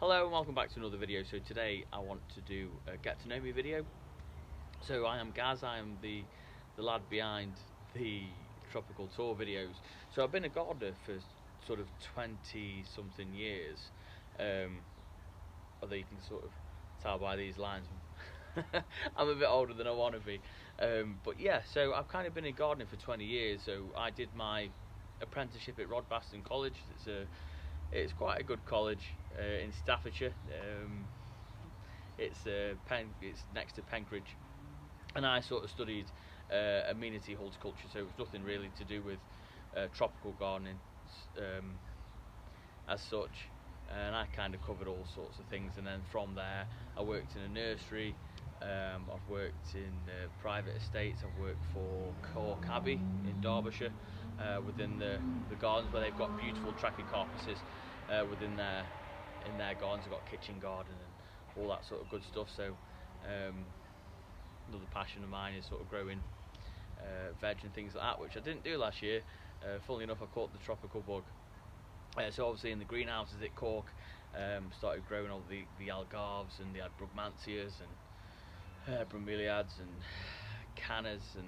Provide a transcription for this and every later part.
Hello and welcome back to another video. So today I want to do a get to know me video. So I am Gaz, I am the lad behind the tropical tour videos. So I've been a gardener for sort of 20 something years, although you can sort of tell by these lines I'm a bit older than I want to be, but yeah, so I've kind of been in gardening for 20 years. So I did my apprenticeship at Rodbaston College. It's quite a good college in Staffordshire. It's next to Penkridge, and I sort of studied amenity horticulture. So it was nothing really to do with tropical gardening as such, and I kind of covered all sorts of things. And then from there, I worked in a nursery. I've worked in private estates. I've worked for Cork Abbey in Derbyshire, within the gardens where they've got beautiful trachycarpuses within their gardens. They've got a kitchen garden and all that sort of good stuff. So another passion of mine is sort of growing veg and things like that, which I didn't do last year. Funnily enough, I caught the tropical bug. So obviously in the greenhouses at Cork, started growing all the algarves, and they had brugmansias and bromeliads and cannas and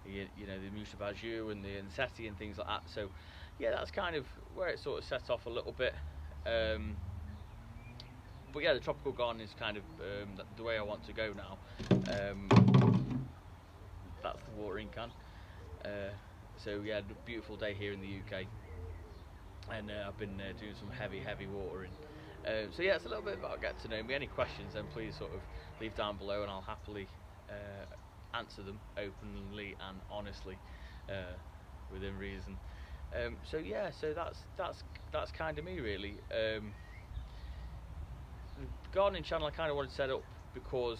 you know, the mushabaju and the anceti and things like that. So yeah, that's kind of where it sort of set off a little bit. But yeah, the tropical garden is kind of the way I want to go now. That's the watering can. So yeah, beautiful day here in the UK, and I've been doing some heavy watering. So yeah, it's a little bit about get to know me. Any questions, then please sort of leave down below, and I'll happily answer them openly and honestly, within reason. So yeah, so that's kind of me really. The gardening channel I kind of wanted to set up because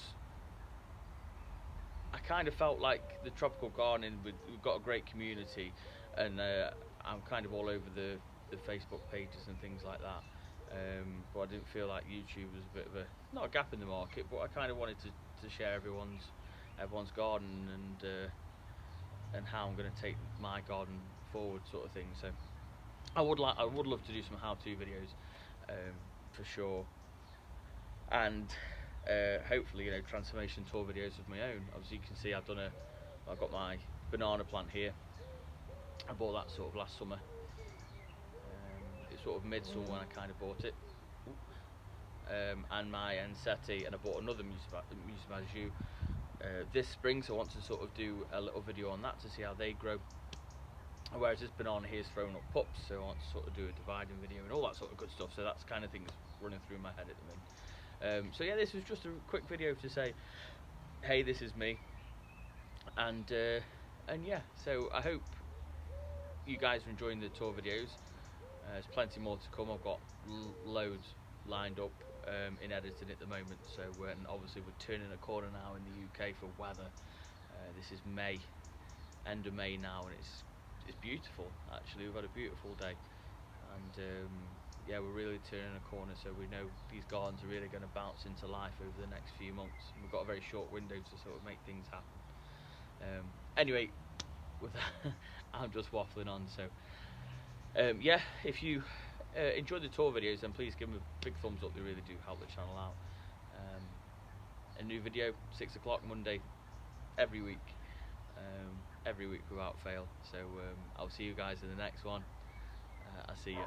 I kind of felt like the tropical gardening, we've got a great community, and I'm kind of all over the Facebook pages and things like that. But I didn't feel like YouTube was a bit of a, not a gap in the market, but I kind of wanted to share everyone's garden and how I'm going to take my garden forward, sort of thing. So I would love to do some how-to videos, for sure, and hopefully, you know, transformation tour videos of my own. Obviously you can see I've got my banana plant here. I bought that sort of last summer. It's sort of midsummer when I kind of bought it. And my anceti, and I bought another musabaju this spring, so I want to sort of do a little video on that to see how they grow. Whereas this banana here is throwing up pups, so I want to sort of do a dividing video and all that sort of good stuff. So that's kind of things running through my head at the minute. So yeah, this was just a quick video to say, hey, this is me, and yeah, so I hope you guys are enjoying the tour videos. There's plenty more to come. I've got loads lined up in editing at the moment. So and obviously we're turning a corner now in the UK for weather. This is May, end of May now, and it's beautiful. Actually, we've had a beautiful day, and yeah, we're really turning a corner. So we know these gardens are really going to bounce into life over the next few months. We've got a very short window to sort of make things happen. Anyway, with that, I'm just waffling on. So yeah, if you enjoy the tour videos, then please give them a big thumbs up. They really do help the channel out. A new video 6 o'clock Monday every week without fail. So I'll see you guys in the next one. I'll see you.